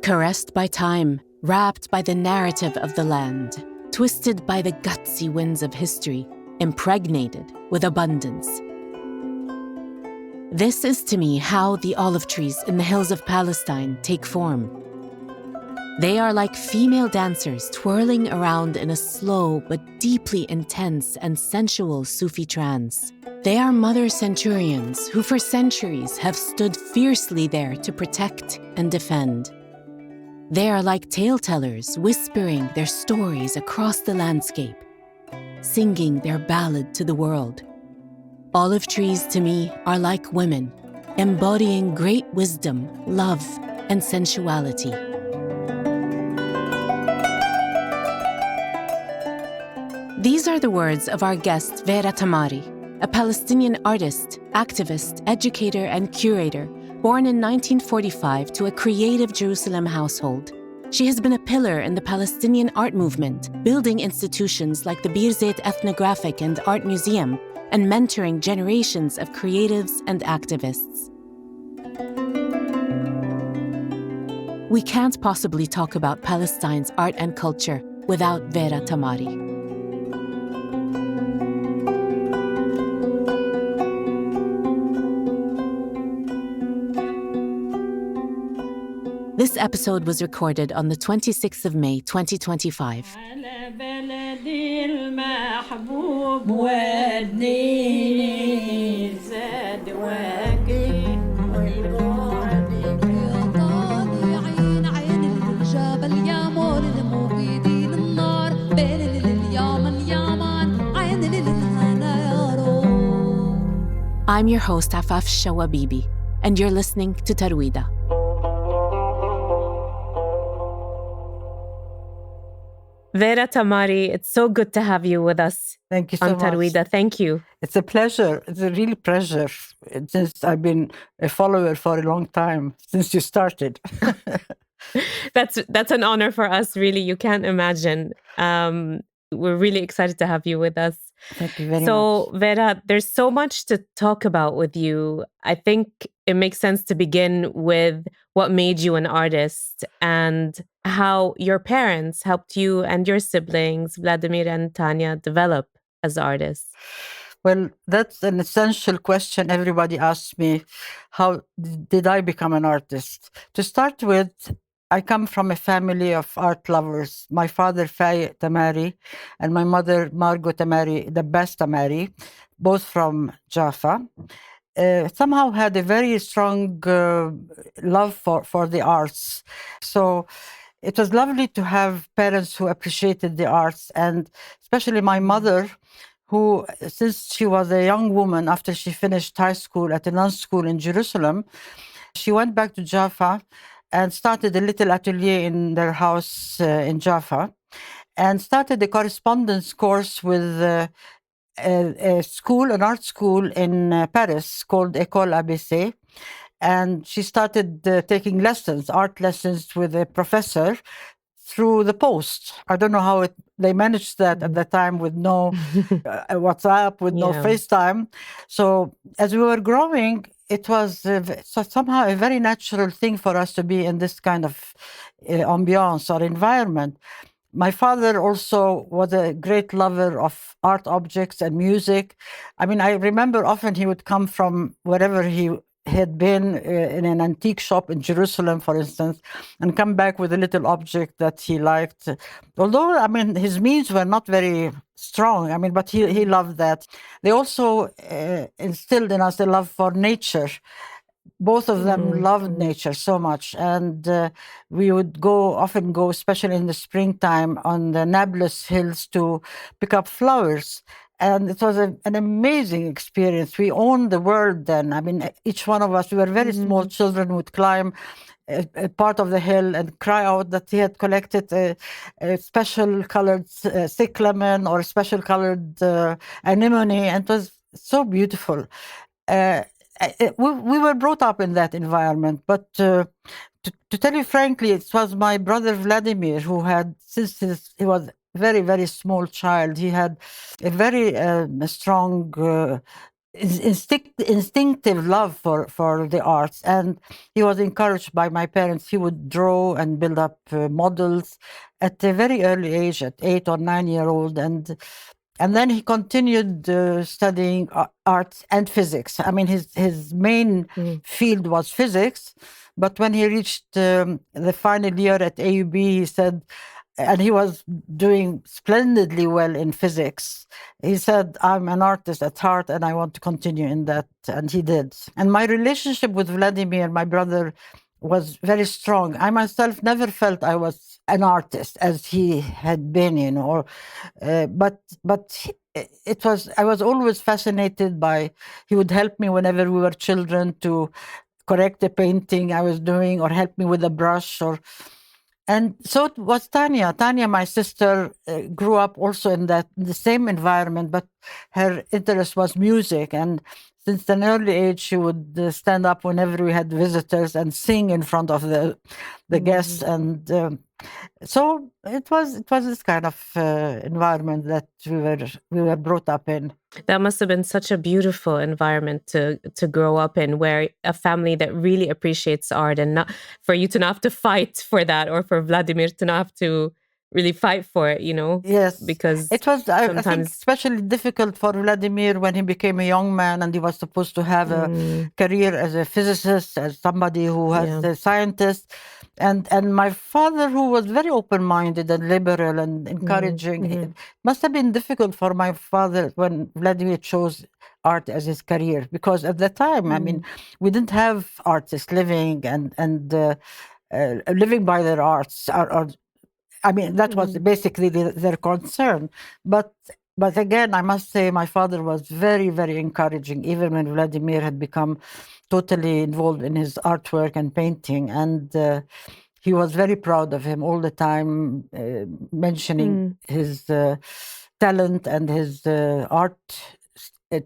Caressed by time, wrapped by the narrative of the land, twisted by the gutsy winds of history, impregnated with abundance. This is to me how the olive trees in the hills of Palestine take form. They are like female dancers twirling around in a slow but deeply intense and sensual Sufi trance. They are mother centurions who for centuries have stood fiercely there to protect and defend. They are like tale-tellers whispering their stories across the landscape, singing their ballad to the world. Olive trees to me are like women, embodying great wisdom, love, and sensuality. These are the words of our guest Vera Tamari, a Palestinian artist, activist, educator, and curator, born in 1945 to a creative Jerusalem household. She has been a pillar in the Palestinian art movement, building institutions like the Birzeit Ethnographic and Art Museum, and mentoring generations of creatives and activists. We can't possibly talk about Palestine's art and culture without Vera Tamari. This episode was recorded on the 26th of May, 2025. I'm your host, Afaf Shawabibi, and you're listening to Tarwida. Vera Tamari, it's so good to have you with us. Thank you so on Tarwida. much. Thank you. It's a pleasure. It's a real pleasure. Since I've been a follower for a long time, since you started. That's an honor for us, really. You can't imagine. We're really excited to have you with us. Thank you very much. So, Vera, there's so much to talk about with you. I think it makes sense to begin with what made you an artist and how your parents helped you and your siblings, Vladimir and Tanya, develop as artists. Well, that's an essential question everybody asks me. How did I become an artist? To start with, I come from a family of art lovers. My father, Vera Tamari, and my mother, Margot Tamari, the best Tamari, both from Jaffa. Somehow had a very strong love for the arts. So it was lovely to have parents who appreciated the arts, and especially my mother, who, since she was a young woman, after she finished high school at a non-school in Jerusalem, she went back to Jaffa and started a little atelier in their house in Jaffa, and started a correspondence course with a school, an art school in Paris called École ABC. And she started taking lessons, art lessons with a professor through the post. I don't know how they managed that at the time with no WhatsApp, with no FaceTime. So as we were growing, it was somehow a very natural thing for us to be in this kind of ambiance or environment. My father also was a great lover of art objects and music. I mean, I remember often he would come from wherever he had been in an antique shop in Jerusalem, for instance, and come back with a little object that he liked. Although, I mean, his means were not very strong, I mean, but he loved that. They also instilled in us a love for nature. Both of them loved nature so much. And we would often go, especially in the springtime, on the Nablus hills to pick up flowers. And it was an amazing experience. We owned the world then. I mean, each one of us, we were very small children, would climb a part of the hill and cry out that he had collected a special colored cyclamen or a special colored anemone. And it was so beautiful. We were brought up in that environment. But to tell you frankly, it was my brother Vladimir who had, since he was very, very small child, he had a very strong instinctive love for the arts, and he was encouraged by my parents. He would draw and build up models at a very early age, at 8 or 9 year old, and then he continued studying arts and physics. I mean, his main field was physics, but when he reached the final year at AUB, he said, and he was doing splendidly well in physics. He said, I'm an artist at heart and I want to continue in that. And he did. And my relationship with Vladimir, my brother, was very strong. I myself never felt I was an artist as he had been, but it was, I was always fascinated by, he would help me whenever we were children to correct a painting I was doing or help me with a brush and so it was Tanya. Tanya, my sister, grew up also in the same environment, but her interest was music. And since an early age, she would stand up whenever we had visitors and sing in front of the guests. And so it was this kind of environment that we were brought up in. That must have been such a beautiful environment to grow up in, where a family that really appreciates art, and not for you to not have to fight for that, or for Vladimir to not have to really fight for it, Yes, because it was. I think sometimes especially difficult for Vladimir when he became a young man and he was supposed to have a career as a physicist, as somebody who has a scientist. And my father, who was very open-minded and liberal and encouraging, it must have been difficult for my father when Vladimir chose art as his career, because at the time, I mean, we didn't have artists living and living by their arts. I mean, that was basically their concern. But again, I must say my father was very, very encouraging, even when Vladimir had become totally involved in his artwork and painting. And he was very proud of him all the time, mentioning his talent and his art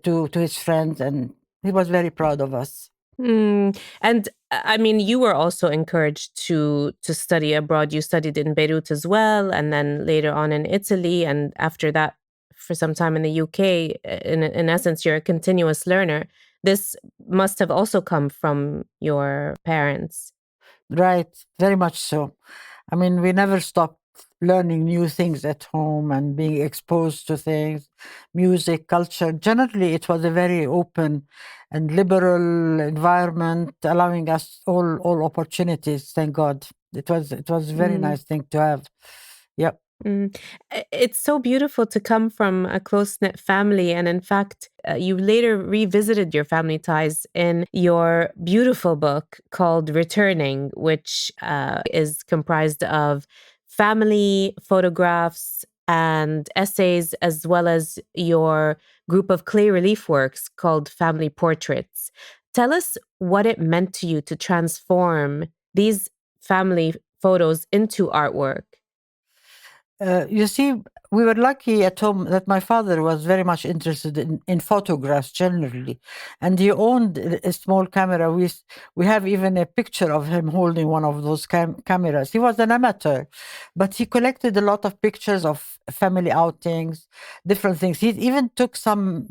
to his friends. And he was very proud of us. And I mean, you were also encouraged to study abroad. You studied in Beirut as well, and then later on in Italy, and after that, for some time in the UK. In essence, you're a continuous learner. This must have also come from your parents. Right, very much so. I mean, we never stopped learning new things at home and being exposed to things, music, culture. Generally, it was a very open and liberal environment, allowing us all opportunities. Thank God. It was a very nice thing to have. Yep. It's so beautiful to come from a close-knit family. And in fact, you later revisited your family ties in your beautiful book called Returning, which is comprised of family photographs and essays, as well as your group of clay relief works called Family Portraits. Tell us what it meant to you to transform these family photos into artwork. You see, we were lucky at home that my father was very much interested in photographs generally, and he owned a small camera. We have even a picture of him holding one of those cameras. He was an amateur, but he collected a lot of pictures of family outings, different things. He even took some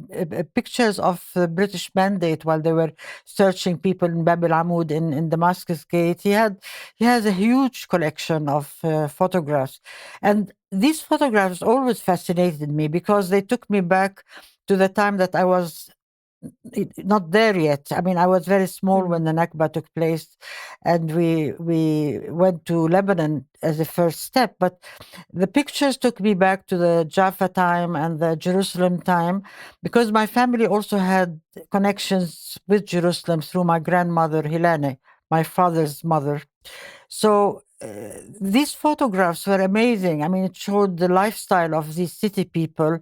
pictures of the British Mandate while they were searching people in Bab el Amoud in Damascus Gate. He has a huge collection of photographs, and these photographs always fascinated me because they took me back to the time that I was not there yet. I mean, I was very small when the Nakba took place, and we went to Lebanon as a first step. But the pictures took me back to the Jaffa time and the Jerusalem time, because my family also had connections with Jerusalem through my grandmother, Hilane, my father's mother. So these photographs were amazing. I mean, it showed the lifestyle of these city people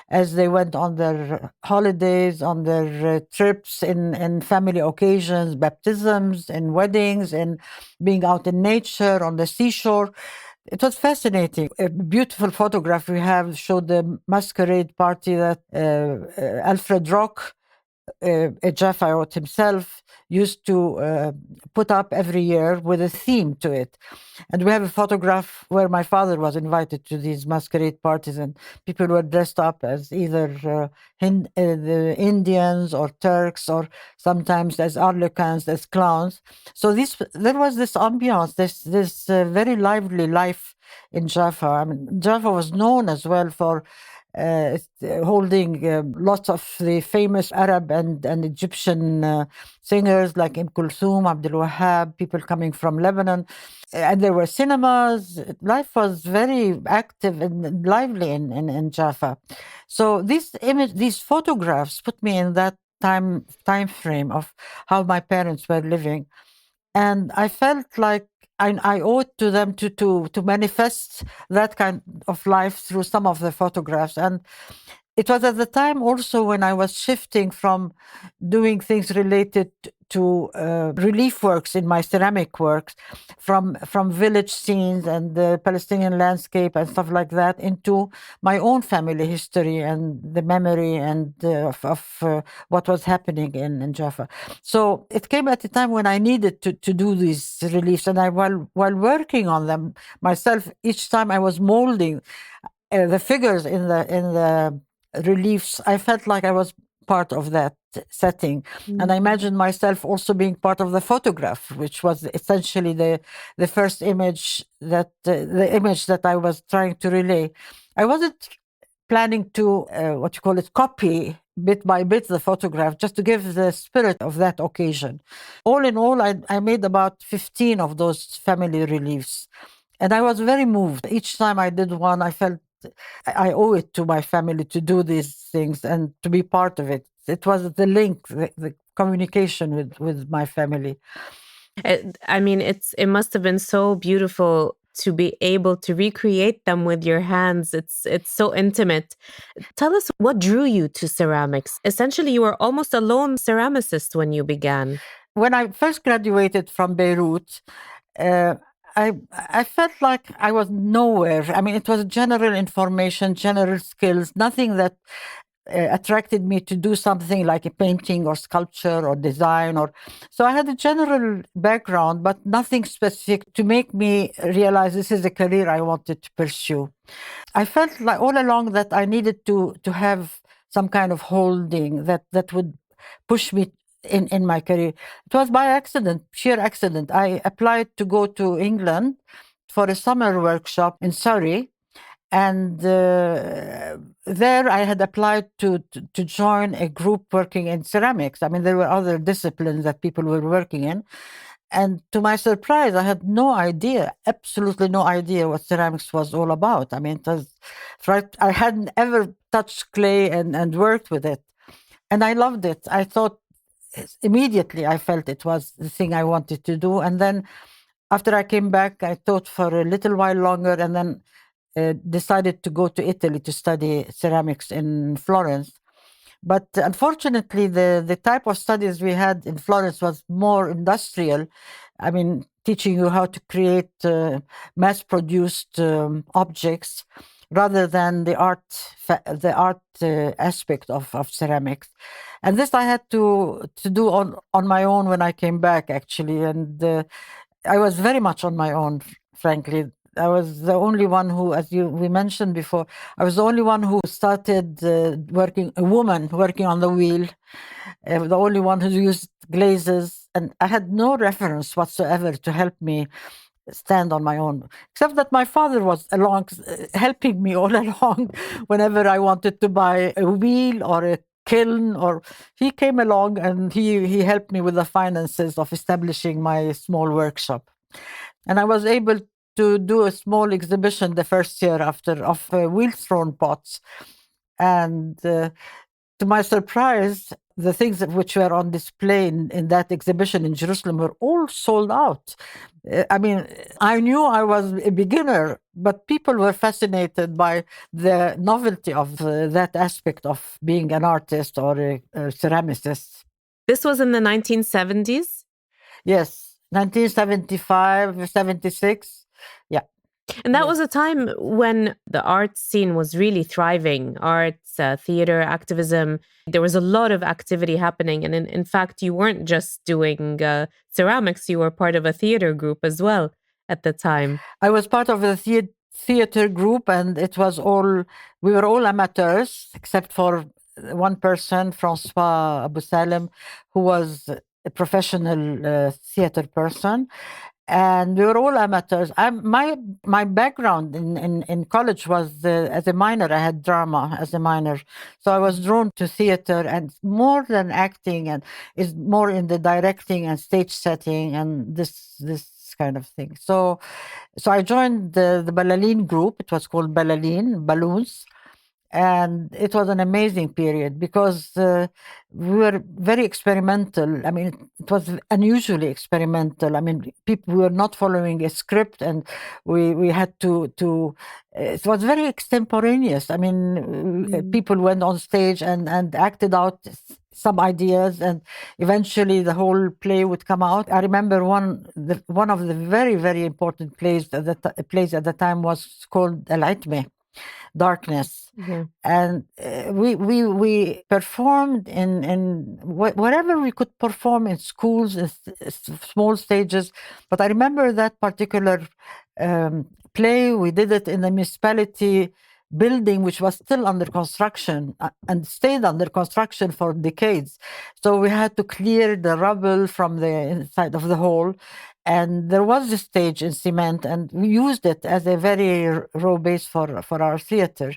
as they went on their holidays, on their trips, in family occasions, baptisms, in weddings, and being out in nature, on the seashore. It was fascinating. A beautiful photograph we have showed the masquerade party that Alfred Rock Jaffa wrote himself, used to put up every year with a theme to it. And we have a photograph where my father was invited to these masquerade parties, and people were dressed up as either the Indians or Turks, or sometimes as arlequins, as clowns. So there was this ambiance, this very lively life in Jaffa. I mean, Jaffa was known as well for holding lots of the famous Arab and Egyptian singers like Kulthum, Abdul Wahab, people coming from Lebanon. And there were cinemas. Life was very active and lively in Jaffa. So these photographs put me in that time frame of how my parents were living. And I felt like I owed to them to manifest that kind of life through some of the photographs. And it was at the time also when I was shifting from doing things related to relief works in my ceramic works, from village scenes and the Palestinian landscape and stuff like that, into my own family history and the memory and of what was happening in Jaffa. So it came at a time when I needed to do these reliefs, and while working on them myself, each time I was molding the figures in the reliefs, I felt like I was part of that setting. And I imagined myself also being part of the photograph, which was essentially the first image the image that I was trying to relay. I wasn't planning to copy bit by bit the photograph, just to give the spirit of that occasion. All in all, I made about 15 of those family reliefs, and I was very moved. Each time I did one, I felt I owe it to my family to do these things and to be part of it. It was the link, the communication with my family. I mean, it must have been so beautiful to be able to recreate them with your hands. It's so intimate. Tell us, what drew you to ceramics? Essentially, you were almost a lone ceramicist when you began. When I first graduated from Beirut, I felt like I was nowhere. I mean, it was general information, general skills, nothing that attracted me to do something like a painting or sculpture or design. So I had a general background, but nothing specific to make me realize this is a career I wanted to pursue. I felt like all along that I needed to have some kind of holding that would push me in my career. It was by accident, sheer accident. I applied to go to England for a summer workshop in Surrey. And there I had applied to join a group working in ceramics. I mean, there were other disciplines that people were working in. And to my surprise, I had no idea, absolutely no idea what ceramics was all about. I mean, I hadn't ever touched clay and worked with it. And I loved it. I thought immediately I felt it was the thing I wanted to do. And then after I came back, I taught for a little while longer, and then decided to go to Italy to study ceramics in Florence. But unfortunately, the type of studies we had in Florence was more industrial. I mean, teaching you how to create mass-produced objects rather than the art aspect of ceramics. And this I had to do on my own when I came back, actually. And I was very much on my own, frankly. I was the only one who, as we mentioned before, I was the only one who started a woman working on the wheel, the only one who used glazes, and I had no reference whatsoever to help me stand on my own, except that my father was along, helping me all along whenever I wanted to buy a wheel or a kiln, or he came along and he helped me with the finances of establishing my small workshop. And I was able to do a small exhibition the first year of wheel-thrown pots. And to my surprise, the things which were on display in that exhibition in Jerusalem were all sold out. I mean, I knew I was a beginner, but people were fascinated by the novelty of that aspect of being an artist or a ceramicist. This was in the 1970s? Yes, 1975, 76. Yeah. And that Yes. was a time when the art scene was really thriving. Arts, theater, activism. There was a lot of activity happening. And in fact, you weren't just doing ceramics, you were part of a theater group as well at the time. I was part of the theater group, and we were all amateurs, except for one person, Francois Abu Salem, who was a professional theater person. And we were all amateurs. My background in college was as a minor. I had drama as a minor, so I was drawn to theater, and more than acting, and is more in the directing and stage setting and this kind of thing. So I joined the Balalin group. It was called Balalin Balloons, and it was an amazing period because we were very experimental. I mean, it was unusually experimental. I mean, people were not following a script, and we had to. It was very extemporaneous. I mean, people went on stage and acted out some ideas, and eventually the whole play would come out. I remember one of the very important plays at the time was called Al Itme, Darkness. Yeah. And we performed in wherever we could perform, in schools, in small stages. But I remember that particular play. We did it in the municipality building, which was still under construction and stayed under construction for decades. So we had to clear the rubble from the inside of the hall. And there was a stage in cement, and we used it as a very raw base for our theater.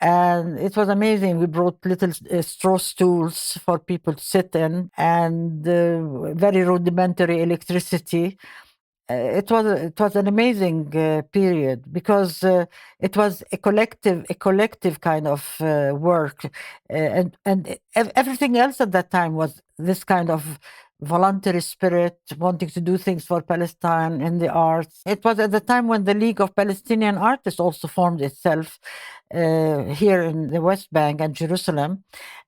And it was amazing. We brought little straw stools for people to sit in, and very rudimentary electricity. It was an amazing period because it was a collective kind of work, everything else at that time was this kind of voluntary spirit, wanting to do things for Palestine in the arts. It was at the time when the League of Palestinian Artists also formed itself here in the West Bank and Jerusalem.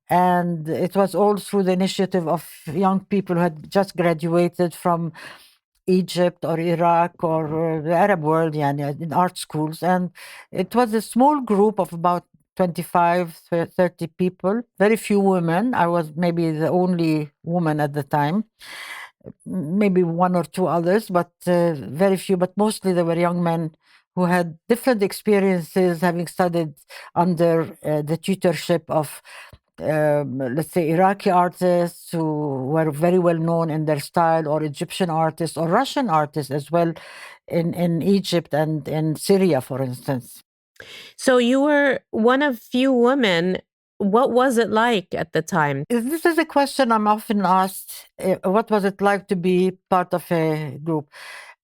And it was all through the initiative of young people who had just graduated from Egypt or Iraq or the Arab world, in art schools. And it was a small group of about 25, 30 people, very few women. I was maybe the only woman at the time, maybe one or two others, but very few. But mostly they were young men who had different experiences, having studied under the tutorship of let's say Iraqi artists who were very well known in their style, or Egyptian artists or Russian artists as well in Egypt and in Syria, for instance. So you were one of few women. What was it like at the time? This is a question I'm often asked. What was it like to be part of a group?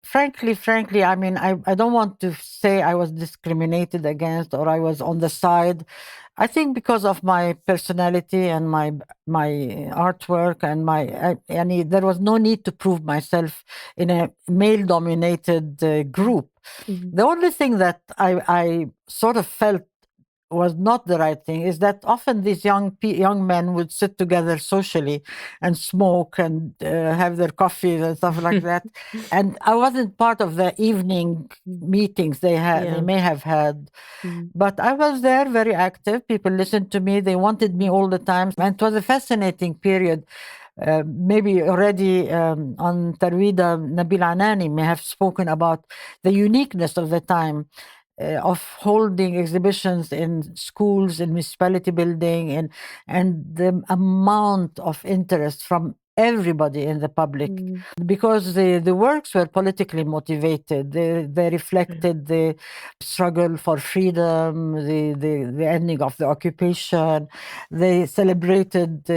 Frankly, I mean, I don't want to say I was discriminated against or I was on the side. I think because of my personality and my artwork and there was no need to prove myself in a male-dominated group. Mm-hmm. The only thing that I sort of felt was not the right thing is that often these young men would sit together socially and smoke and have their coffees and stuff like that. And I wasn't part of the evening meetings they may have had. But I was there, very active. People listened to me. They wanted me all the time. And it was a fascinating period. Maybe already on Tarwida, Nabil Anani may have spoken about the uniqueness of the time. Of holding exhibitions in schools, in municipality building, and the amount of interest from everybody in the public, because the works were politically motivated. They reflected the struggle for freedom, the ending of the occupation. They celebrated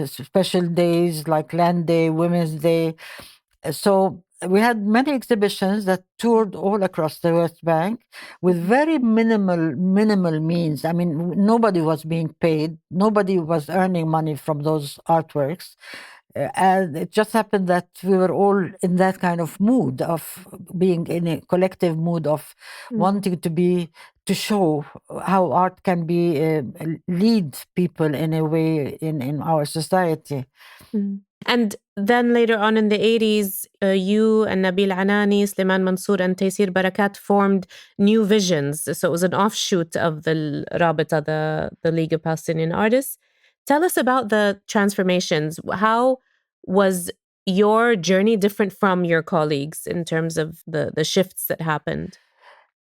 special days like Land Day, Women's Day. So we had many exhibitions that toured all across the West Bank with very minimal means. I mean, nobody was being paid. Nobody was earning money from those artworks. And it just happened that we were all in that kind of mood of being in a collective mood of wanting to to show how art can be lead people in a way in our society. Mm. And then later on in the 80s, you and Nabil Anani, Sleiman Mansour, and Taysir Barakat formed New Visions. So it was an offshoot of the Rabita, the League of Palestinian Artists. Tell us about the transformations. How was your journey different from your colleagues in terms of the shifts that happened?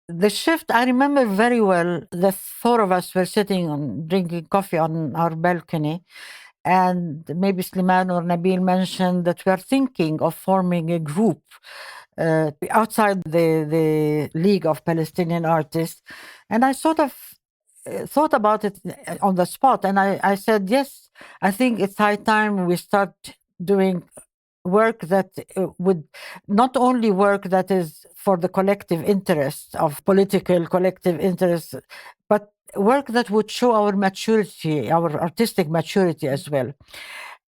The shift, I remember very well, the four of us were sitting drinking coffee on our balcony, and maybe Sliman or Nabil mentioned that we are thinking of forming a group outside the League of Palestinian Artists. And I sort of thought about it on the spot, and I said, yes, I think it's high time we start doing work that would not only work that is for the collective interest of political collective interests, but work that would show our maturity, our artistic maturity as well.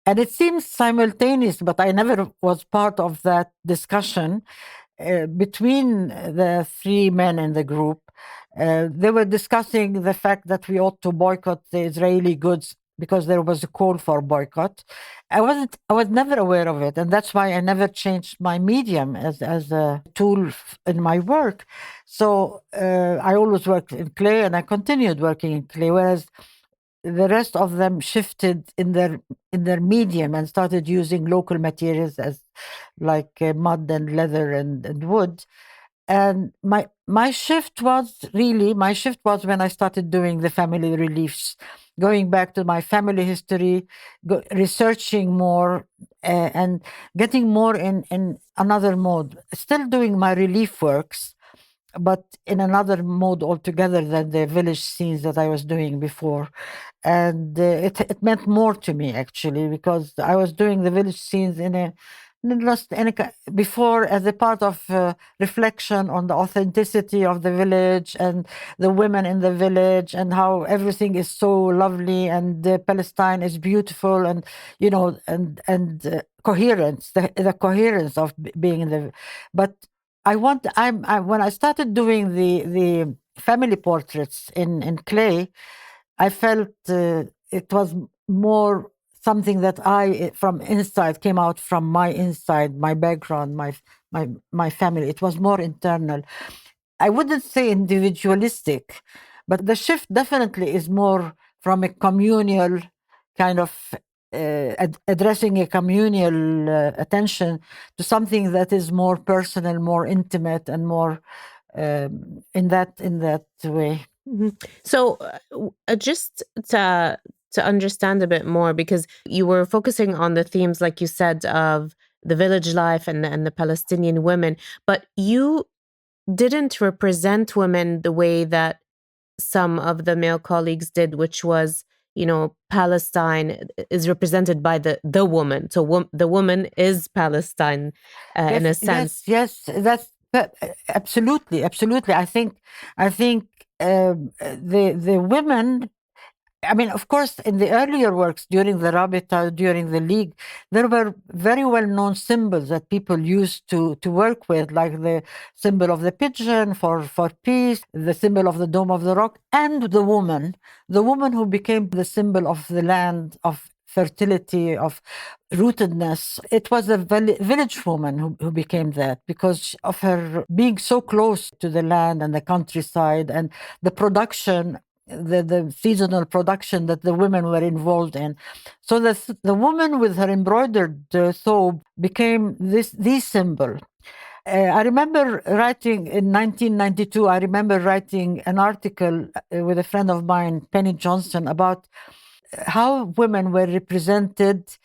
And it seems simultaneous, but I never was part of that discussion between the three men in the group. They were discussing the fact that we ought to boycott the Israeli goods because there was a call for boycott. I was never aware of it, and that's why I never changed my medium as a tool in my work. So I always worked in clay, and I continued working in clay, whereas the rest of them shifted in their medium and started using local materials as like mud and leather and wood. And my shift was when I started doing the family reliefs, going back to my family history, researching more, and getting more in another mode. Still doing my relief works, but in another mode altogether than the village scenes that I was doing before. And it meant more to me, actually, because I was doing the village scenes before as a part of reflection on the authenticity of the village and the women in the village and how everything is so lovely and Palestine is beautiful, and coherence, the coherence of being in the. But when I started doing the family portraits in clay, I felt it was more something that I, from inside, came out from my inside, my background, my family. It was more internal. I wouldn't say individualistic, but the shift definitely is more from a communal kind of addressing a communal attention to something that is more personal, more intimate, and more in that way. Mm-hmm. So, just to understand a bit more, because you were focusing on the themes, like you said, of the village life and the Palestinian women, but you didn't represent women the way that some of the male colleagues did, which was, Palestine is represented by the woman. So the woman is Palestine in a sense. Yes, that's absolutely. I think the women. I mean, of course, in the earlier works during the Rabita, during the League, there were very well-known symbols that people used to work with, like the symbol of the pigeon for peace, the symbol of the Dome of the Rock, and the woman who became the symbol of the land, of fertility, of rootedness. It was the village woman who became that because of her being so close to the land and the countryside and the production, the seasonal production that the women were involved in. So the woman with her embroidered thobe became the symbol. I remember writing in 1992, I remember writing an article with a friend of mine, Penny Johnson, about how women were represented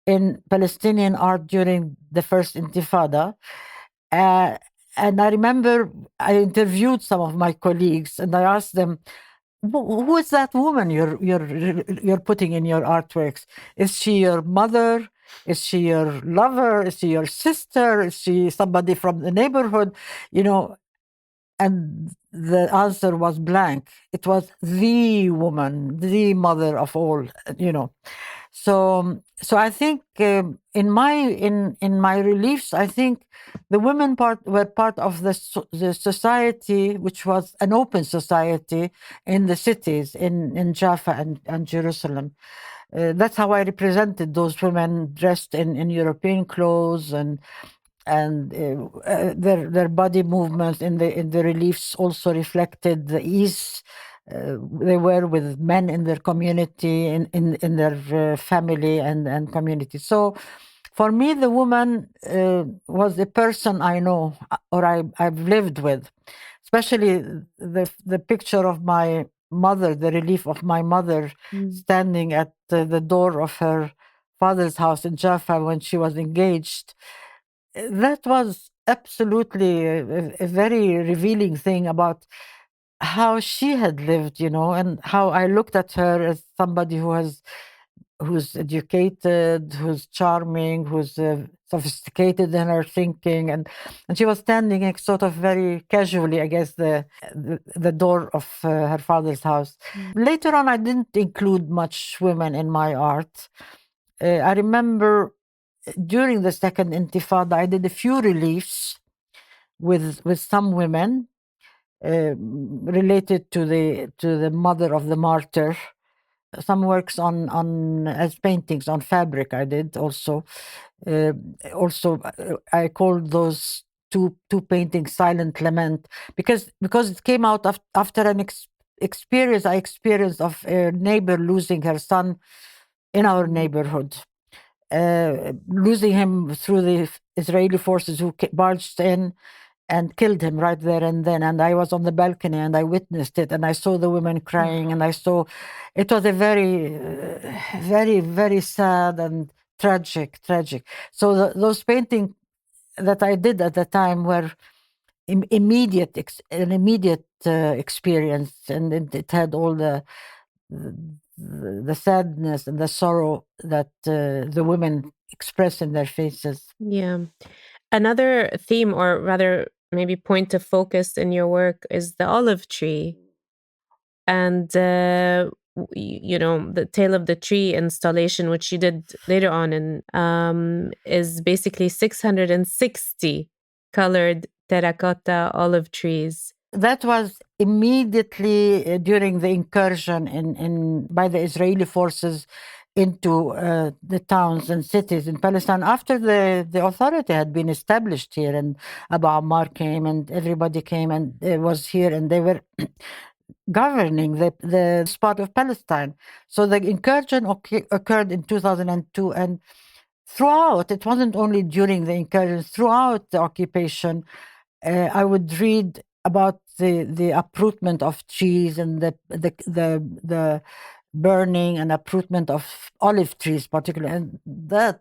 in Palestinian art during the first Intifada. And I remember I interviewed some of my colleagues and I asked them, who is that woman you're putting in your artworks? Is she your mother? Is she your lover? Is she your sister? Is she somebody from the neighborhood? And the answer was blank. It was the woman, the mother of all, So I think in my reliefs, I think the women were part of the society, which was an open society in the cities in Jaffa and Jerusalem. That's how I represented those women dressed in European clothes, and their body movements in the reliefs also reflected the ease they were with men in their community, in their family and community. So for me, the woman was the person I know, or I've lived with, especially the picture of my mother, the relief of my mother standing at the door of her father's house in Jaffa when she was engaged. That was absolutely a very revealing thing about how she had lived, and how I looked at her as somebody who's educated, who's charming, who's sophisticated in her thinking, and she was standing sort of very casually against the door of her father's house. Later on, I didn't include much women in my art. I remember during the second Intifada, I did a few reliefs with some women related to the mother of the martyr. Some works on as paintings on fabric. I did also. I called those two paintings "Silent Lament" because it came out after an experience I experienced of a neighbor losing her son in our neighborhood. Losing him through the Israeli forces who barged in and killed him right there and then. And I was on the balcony and I witnessed it, and I saw the women crying, and it was a very, very, very sad and tragic. So those paintings that I did at the time were an immediate experience, and it had all the sadness and the sorrow that the women express in their faces. Yeah. Another theme, or rather maybe point of focus in your work, is the olive tree. And, the Tale of the Tree installation, which you did later on, is basically 660 colored terracotta olive trees. That was immediately during the incursion by the Israeli forces into the towns and cities in Palestine. After the authority had been established here, and Abu Ammar came, and everybody came and was here, and they were governing the spot of Palestine. So the incursion occurred in 2002, and throughout, it wasn't only during the incursion, throughout the occupation, I would read about the uprootment of trees and the burning and uprootment of olive trees, particularly, and that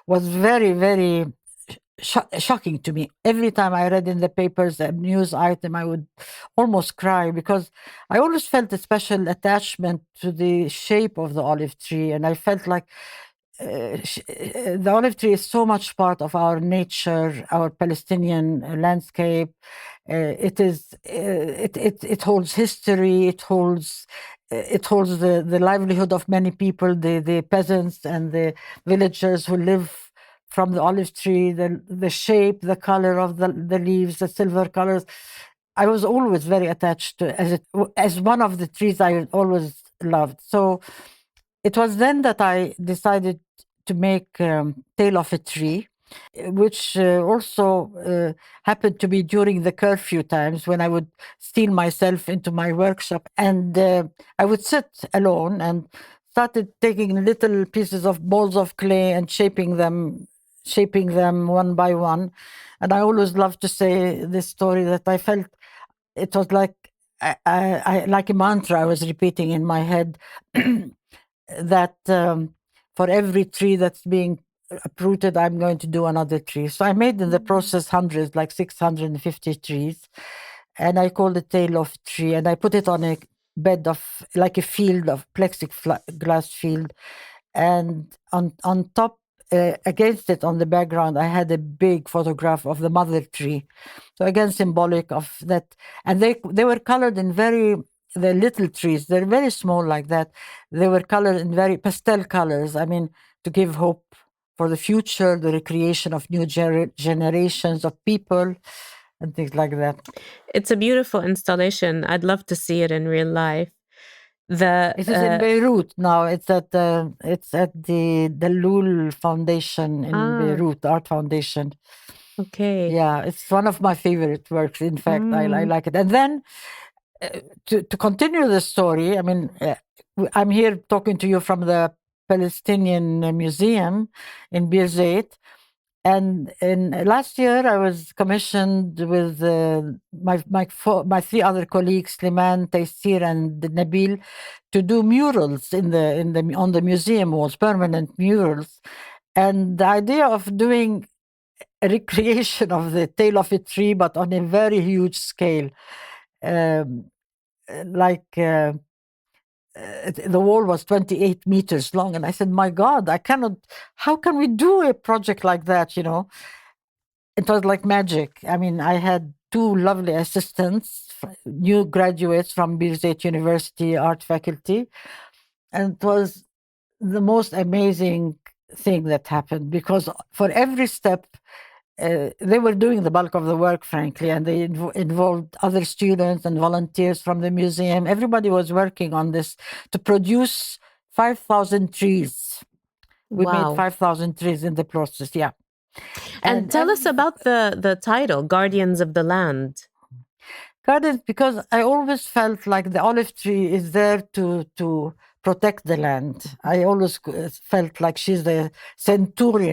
was very, very shocking to me. Every time I read in the papers a news item, I would almost cry, because I always felt a special attachment to the shape of the olive tree, and I felt like the olive tree is so much part of our nature, our Palestinian landscape. It holds history. It holds the livelihood of many people, the peasants and the villagers who live from the olive tree, the shape, the color of the leaves, the silver colors. I was always very attached to as one of the trees I always loved. So it was then that I decided to make Tale of a Tree, which also happened to be during the curfew times, when I would steal myself into my workshop, and I would sit alone and started taking little pieces of balls of clay and shaping them one by one. And I always love to say this story, that I felt it was like like a mantra I was repeating in my head, that for every tree that's being uprooted, I'm going to do another tree. So I made in the process hundreds, like 650 trees, and I called it Tale of Tree, and I put it on a bed of, like a field of plexiglass field, and on top, against it on the background, I had a big photograph of the mother tree. So again, symbolic of that. And they were colored in very the little trees. They're very small like that. They were colored in very pastel colors. I mean, to give hope for the future, the recreation of new generations of people and things like that. It's a beautiful installation. I'd love to see it in real life. The It is in Beirut now. It's at the Lul Foundation in Beirut, the Art Foundation. Okay. Yeah, it's one of my favorite works. In fact, I like it. And then to continue the story, I mean, I'm here talking to you from the Palestinian Museum in Birzeit. And in last year, I was commissioned with my three other colleagues, Liman, Taysir, and Nabil, to do murals on the museum walls, permanent murals. And the idea of doing a recreation of the tail of a tree, but on a very huge scale, the wall was 28 meters long. And I said, my God, how can we do a project like that, It was like magic. I mean, I had two lovely assistants, new graduates from Birzeit University art faculty. And it was the most amazing thing that happened, because for every step, they were doing the bulk of the work, frankly, and they involved other students and volunteers from the museum. Everybody was working on this to produce 5,000 trees. We made 5,000 trees in the process, yeah. And tell us about the title, Guardians of the Land. Guardians, because I always felt like the olive tree is there to protect the land. I always felt like she's the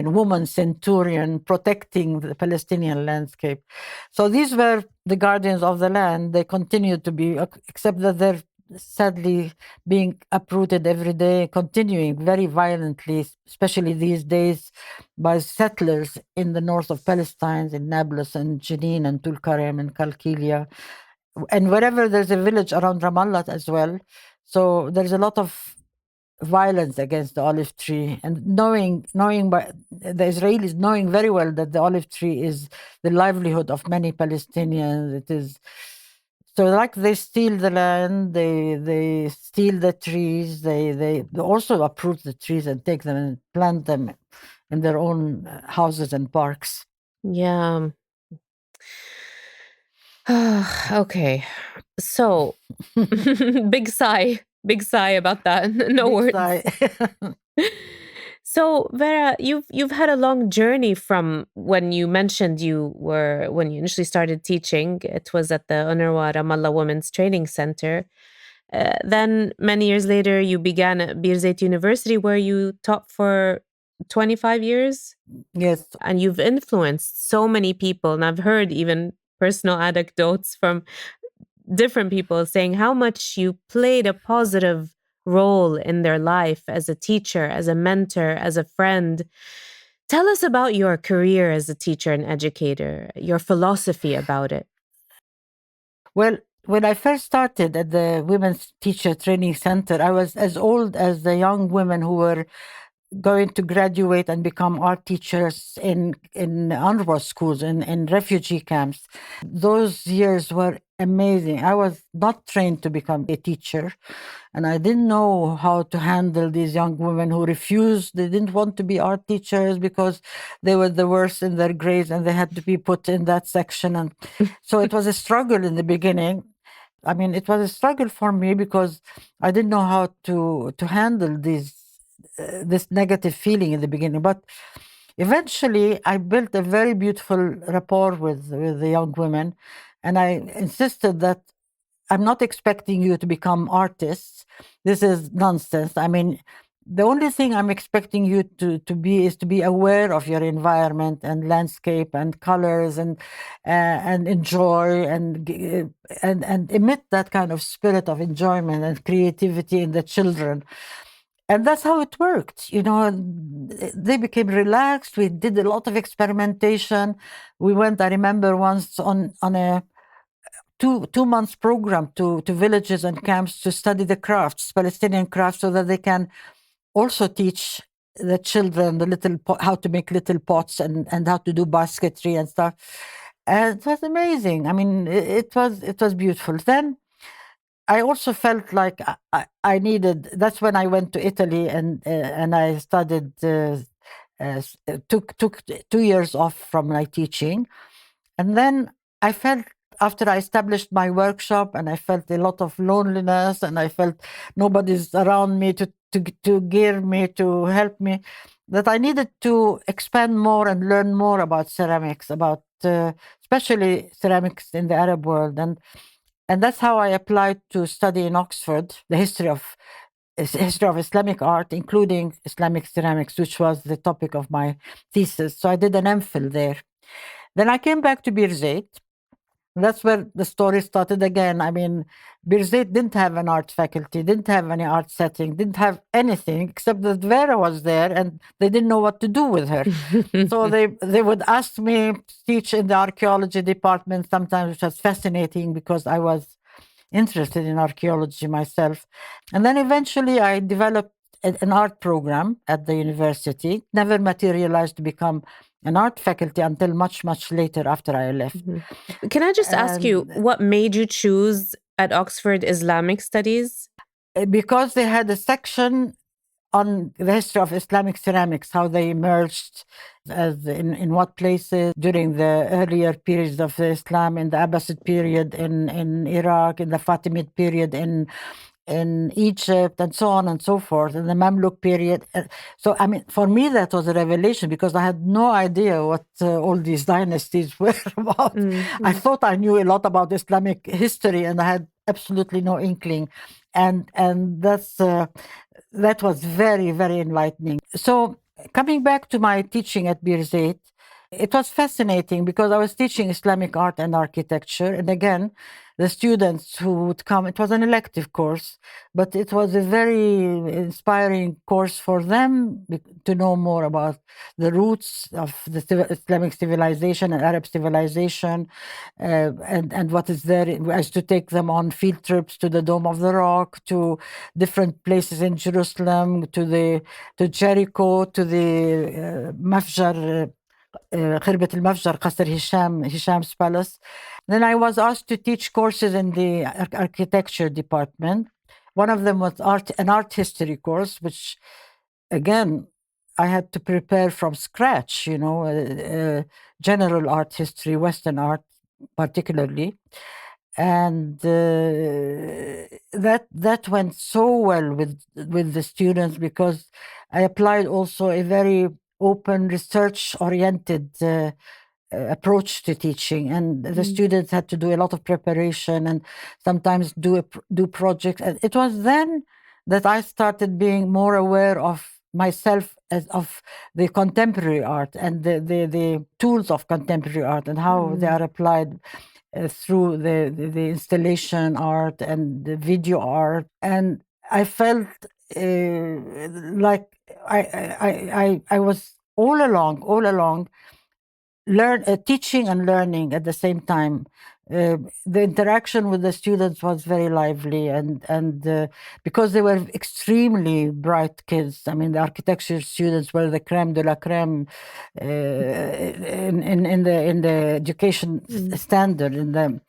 woman centurion protecting the Palestinian landscape. So these were the guardians of the land. They continue to be, except that they're sadly being uprooted every day, continuing very violently, especially these days, by settlers in the north of Palestine, in Nablus and Jenin and Tulkarem and Kalkilia, and wherever there's a village around Ramallah as well. So there's a lot of violence against the olive tree, and knowing by the Israelis knowing very well that the olive tree is the livelihood of many Palestinians. It is so, like, they steal the land, they steal the trees, they also uproot the trees and take them and plant them in their own houses and parks. Yeah. Okay. So big sigh about that. No Big words. sigh. So Vera, you've had a long journey from when you mentioned when you initially started teaching. It was at the UNRWA Ramallah Women's Training Center. Then many years later, you began at Birzeit University, where you taught for 25 years. Yes. And you've influenced so many people. And I've heard even personal anecdotes from different people saying how much you played a positive role in their life as a teacher, as a mentor, as a friend. Tell us about your career as a teacher and educator, your philosophy about it. Well, when I first started at the Women's Teacher Training Center, I was as old as the young women who were going to graduate and become art teachers in UNRWA schools, in refugee camps. Those years were amazing. I was not trained to become a teacher, and I didn't know how to handle these young women who refused. They didn't want to be art teachers because they were the worst in their grades and they had to be put in that section. And so it was a struggle in the beginning. I mean, it was a struggle for me because I didn't know how to handle this negative feeling in the beginning. But eventually, I built a very beautiful rapport with the young women, and I insisted that I'm not expecting you to become artists. This is nonsense. I mean, the only thing I'm expecting you to be is to be aware of your environment and landscape and colors and enjoy and emit that kind of spirit of enjoyment and creativity in the children. And that's how it worked. They became relaxed. We did a lot of experimentation. We went, I remember once on a two months program to villages and camps to study the crafts, Palestinian crafts, so that they can also teach the children how to make little pots and how to do basketry and stuff. And it was amazing. I mean, it was beautiful. Then I also felt like I needed. That's when I went to Italy and I studied. Took 2 years off from my teaching, and then I felt, after I established my workshop, and I felt a lot of loneliness, and I felt nobody's around me to gear me, to help me, that I needed to expand more and learn more about ceramics, about especially ceramics in the Arab world, and that's how I applied to study in Oxford the history of Islamic art, including Islamic ceramics, which was the topic of my thesis. So I did an MPhil there. Then I came back to Birzeit. That's where the story started again. I mean, Birzeit didn't have an art faculty, didn't have any art setting, didn't have anything except that Vera was there, and they didn't know what to do with her. So they would ask me to teach in the archaeology department sometimes, which was fascinating because I was interested in archaeology myself. And then eventually I developed an art program at the university. Never materialized to become an art faculty until much, much later after I left. Can I just ask you, what made you choose at Oxford Islamic Studies? Because they had a section on the history of Islamic ceramics, how they emerged, as in what places during the earlier periods of Islam, in the Abbasid period in Iraq, in the Fatimid period in Egypt, and so on and so forth, in the Mamluk period. So, I mean, for me, that was a revelation because I had no idea what all these dynasties were about. Mm-hmm. I thought I knew a lot about Islamic history, and I had absolutely no inkling. And that was very, very enlightening. So, coming back to my teaching at Birzeit, it was fascinating because I was teaching Islamic art and architecture. And again, the students who would come, it was an elective course, but it was a very inspiring course for them to know more about the roots of the Islamic civilization and Arab civilization, and what is there. I used to take them on field trips to the Dome of the Rock, to different places in Jerusalem, to Jericho, to the Mafjar, خربة المفجر, قصر Hisham's palace. Then I was asked to teach courses in the architecture department. One of them was an art history course, which again I had to prepare from scratch. General art history, Western art particularly, and that went so well with the students because I applied also a very open, research-oriented approach to teaching, and the students had to do a lot of preparation and sometimes do projects. And it was then that I started being more aware of myself as of the contemporary art and the tools of contemporary art and how they are applied through the installation art and the video art. And I felt like I was all along teaching and learning at the same time. The interaction with the students was very lively, and because they were extremely bright kids. I mean, the architecture students were the crème de la crème in the education standard in them.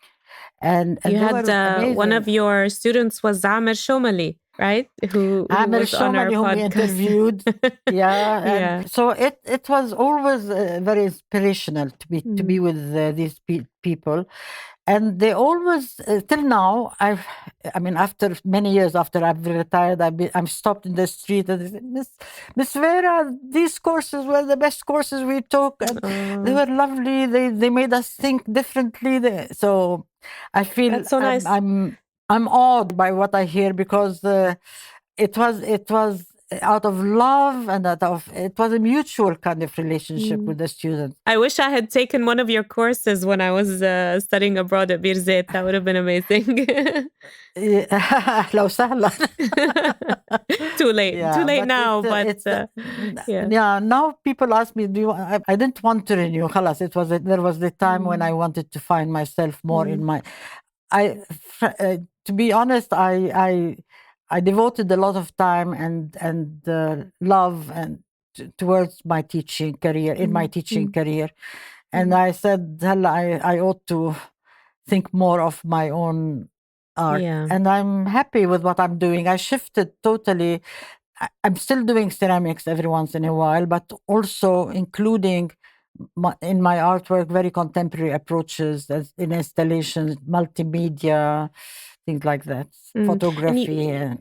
And you they had were one of your students was Amer Shomali, right? Who was on our Shomali, whom we podcast. interviewed. Yeah. So it was always very inspirational to be with these people. And they always, till now, I mean, after many years after I've retired, I'm stopped in the street and they say, Miss Vera, these courses were the best courses we took, and they were lovely. They made us think differently. So I feel That's so nice. I'm awed by what I hear because it was out of love and it was a mutual kind of relationship with the students. I wish I had taken one of your courses when I was studying abroad at Birzeit. That would have been amazing. لو سهلة. Too late now. Now people ask me, I didn't want to renew. خلاص, there was the time when I wanted to find myself more in my. To be honest, I devoted a lot of time and love and towards my teaching career, and I said, I ought to think more of my own art. Yeah. And I'm happy with what I'm doing. I shifted totally. I'm still doing ceramics every once in a while, but also including in my artwork very contemporary approaches as in installations, multimedia, things like that, And photography.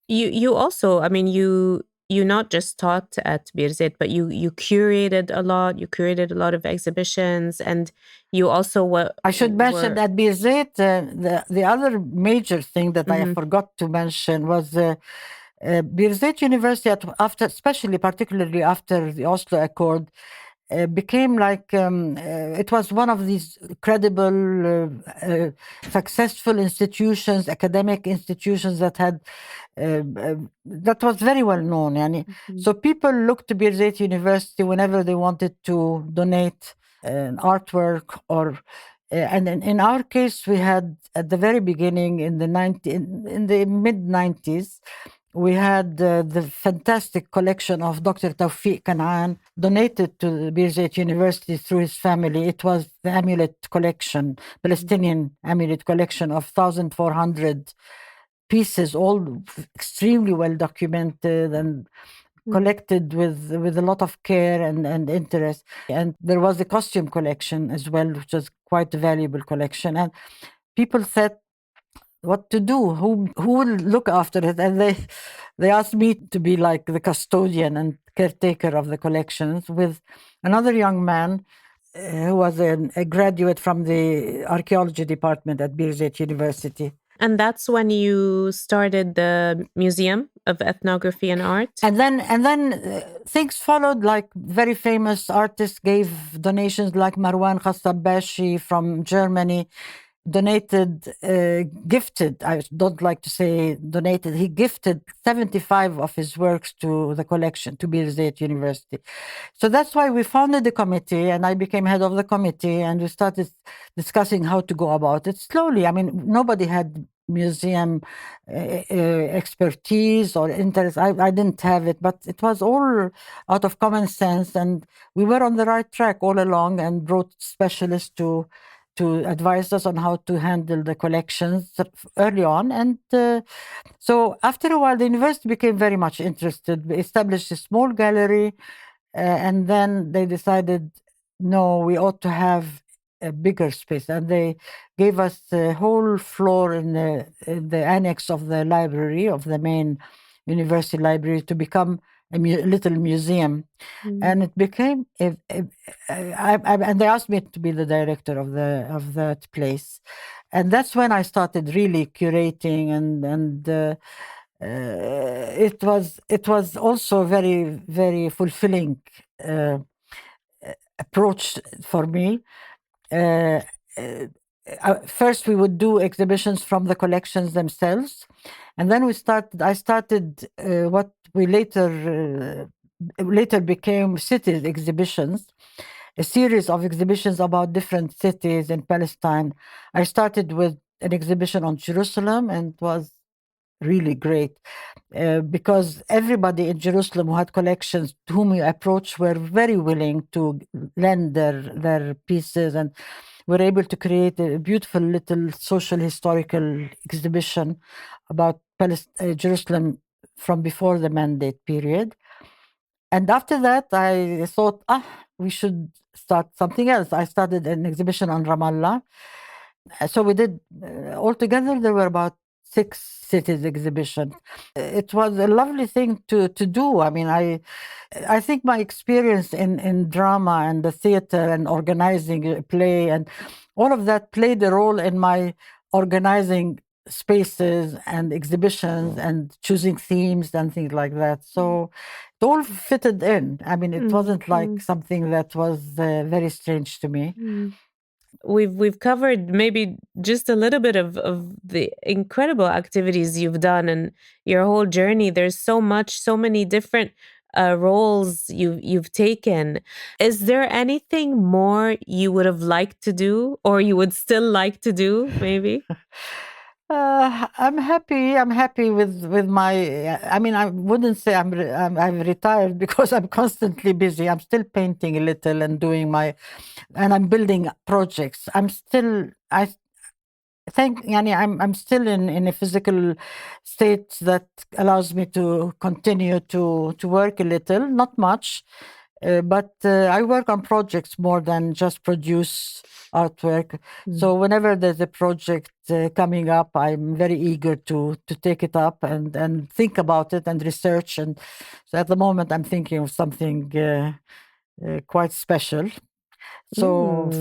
you also, I mean, you not just taught at Birzeit, but you curated a lot. You curated a lot of exhibitions, and you also I should mention were at Birzeit, the other major thing that I forgot to mention was Birzeit University, especially particularly after the Oslo Accord, became like it was one of these credible, successful institutions, academic institutions that had that was very well known. So people looked to Birzeit University whenever they wanted to donate an artwork or. And in our case, we had at the very beginning in the mid 90s, we had the fantastic collection of Dr. Tawfiq Kanaan donated to Birzeit University through his family. It was the amulet collection, Palestinian amulet collection of 1,400 pieces, all extremely well documented and collected with a lot of care and interest. And there was a costume collection as well, which was quite a valuable collection. And people said, what to do? Who will look after it? And they asked me to be like the custodian and caretaker of the collections with another young man who was a graduate from the archaeology department at Birzeit University. And that's when you started the Museum of Ethnography and Art. And then things followed. Like very famous artists gave donations, like Marwan Khassabashi from Germany. Gifted, I don't like to say donated, he gifted 75 of his works to the collection, to Birzeit University. So that's why we founded the committee, and I became head of the committee, and we started discussing how to go about it slowly. I mean, nobody had museum expertise or interest. I didn't have it, but it was all out of common sense, and we were on the right track all along and brought specialists to advise us on how to handle the collections early on. And so after a while, the university became very much interested. We established a small gallery, and then they decided, no, we ought to have a bigger space. And they gave us a whole floor in the annex of the library, of the main university library, to become a little museum. And it became and they asked me to be the director of that place, and that's when I started really curating, and it was also very, very fulfilling approach for me. First, we would do exhibitions from the collections themselves, and then I started what we later became cities exhibitions, a series of exhibitions about different cities in Palestine. I started with an exhibition on Jerusalem, and it was really great because everybody in Jerusalem who had collections whom we approached were very willing to lend their pieces, and were able to create a beautiful little social historical exhibition about Jerusalem from before the Mandate period. And after that, I thought, we should start something else. I started an exhibition on Ramallah. So we did, altogether, there were about 6 cities exhibitions. It was a lovely thing to do. I mean, I think my experience in drama and the theater and organizing a play and all of that played a role in my organizing spaces and exhibitions and choosing themes and things like that. So it all fitted in. I mean, it wasn't like something that was very strange to me. We've covered maybe just a little bit of the incredible activities you've done and your whole journey. There's so much, so many different roles you've taken. Is there anything more you would have liked to do, or you would still like to do, maybe? I'm happy with my. I mean, I wouldn't say I'm retired because I'm constantly busy. I'm still painting a little and doing and I'm building projects. I'm still in a physical state that allows me to continue to work a little, not much, but I work on projects more than just produce artwork. So whenever there's a project coming up, I'm very eager to take it up and think about it and research. And so at the moment, I'm thinking of something quite special. So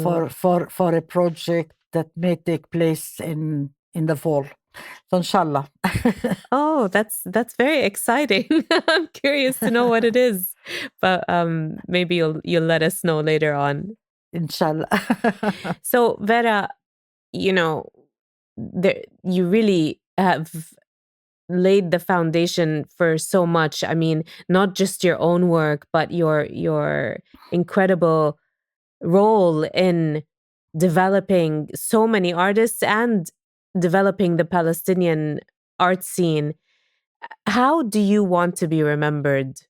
for a project that may take place in the fall. So inshallah. Oh, that's very exciting. I'm curious to know what it is, but maybe you'll let us know later on. Inshallah. So Vera, you know, you really have laid the foundation for so much. I mean, not just your own work, but your incredible role in developing so many artists and developing the Palestinian art scene. How do you want to be remembered?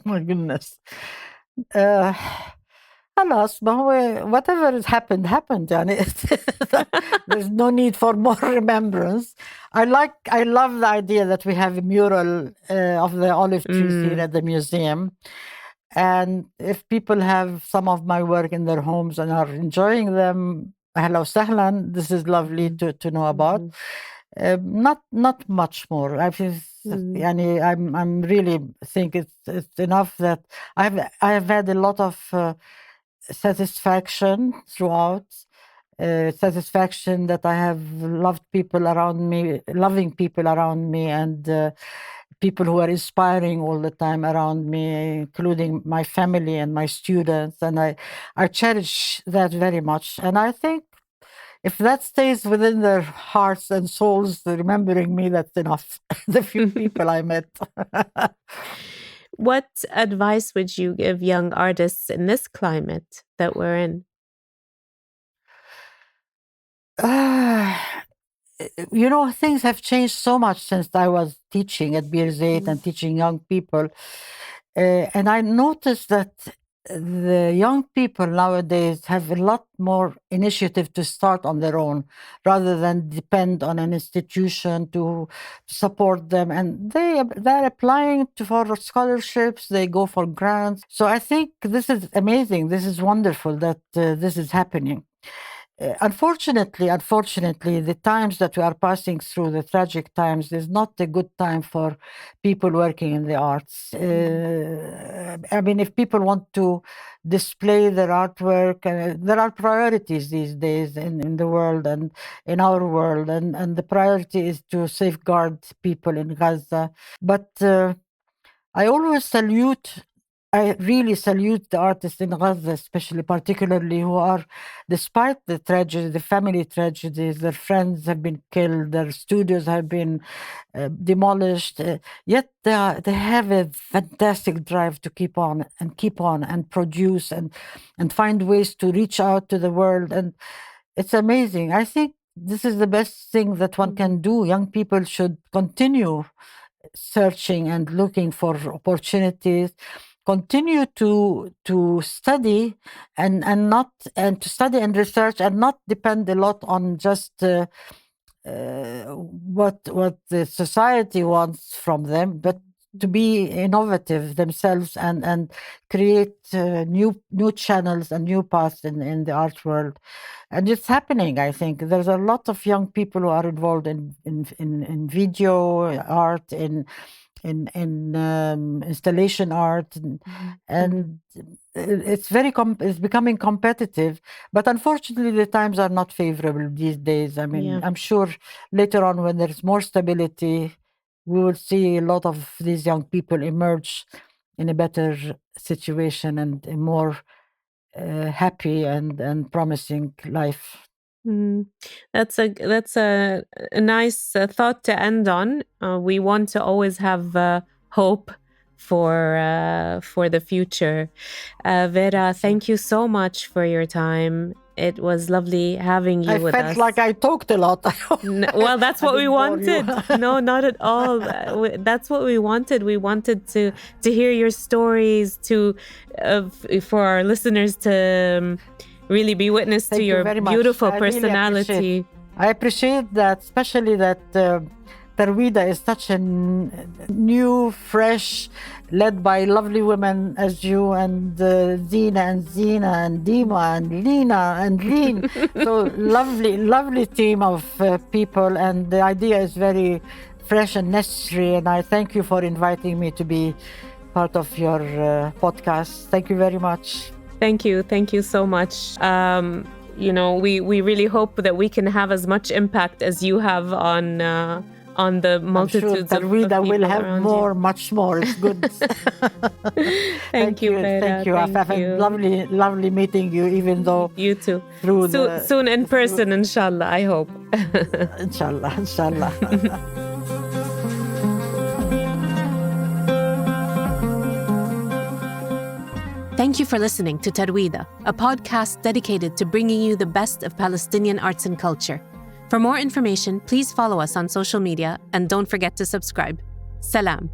My goodness. خلاص ما هو whatever has happened يعني there's no need for more remembrance. I love the idea that we have a mural of the olive trees here at the museum. And if people have some of my work in their homes and are enjoying them, أهلا وسهلا, this is lovely to know about. Not much more. I feel, I'm really think it's enough that I have had a lot of satisfaction throughout. Satisfaction that I have loving people around me, and people who are inspiring all the time around me, including my family and my students. And I cherish that very much. And I think if that stays within their hearts and souls, remembering me, that's enough. The few people I met. What advice would you give young artists in this climate that we're in? Things have changed so much since I was teaching at Birzeit and teaching young people. And I noticed that the young people nowadays have a lot more initiative to start on their own rather than depend on an institution to support them. And they're applying for scholarships, they go for grants. So I think this is amazing. This is wonderful that this is happening. Unfortunately, the times that we are passing through, the tragic times, is not a good time for people working in the arts. I mean, if people want to display their artwork, there are priorities these days in the world and in our world, and the priority is to safeguard people in Gaza. But I really salute the artists in Gaza, particularly who are, despite the tragedy, the family tragedies, their friends have been killed, their studios have been demolished, yet they have a fantastic drive to keep on and produce and find ways to reach out to the world. And it's amazing. I think this is the best thing that one can do. Young people should continue searching and looking for opportunities, continue to study and to study and research, and not depend a lot on just what the society wants from them, but to be innovative themselves and create new channels and new paths in the art world. And it's happening. I think there's a lot of young people who are involved in video art, in installation art, and it's becoming competitive. But unfortunately, the times are not favorable these days. I mean, I'm sure later on, when there's more stability, we will see a lot of these young people emerge in a better situation and a more happy and promising life. That's a nice thought to end on. We want to always have hope for the future. Vera, thank you so much for your time. It was lovely having you with us. I felt like I talked a lot. Well, that's what we wanted. No, not at all. That's what we wanted. We wanted to hear your stories, for our listeners to really be witness to Thank you your very much. beautiful I really personality. I appreciate that, especially that Tarwida is such a new, fresh, led by lovely women as you and Zina and Dima and Lina and Lin. So lovely team of people, and the idea is very fresh and necessary. And I thank you for inviting me to be part of your podcast. Thank you very much. Thank you so much. We really hope that we can have as much impact as you have on the multitudes I'm sure of people will have around more, you. much more. It's good. Thank you, Vera. Thank you. I've had lovely meeting you, even though you too. Through soon in person, inshallah. I hope. Inshallah. Thank you for listening to Tarwida, a podcast dedicated to bringing you the best of Palestinian arts and culture. For more information, please follow us on social media and don't forget to subscribe. Salam.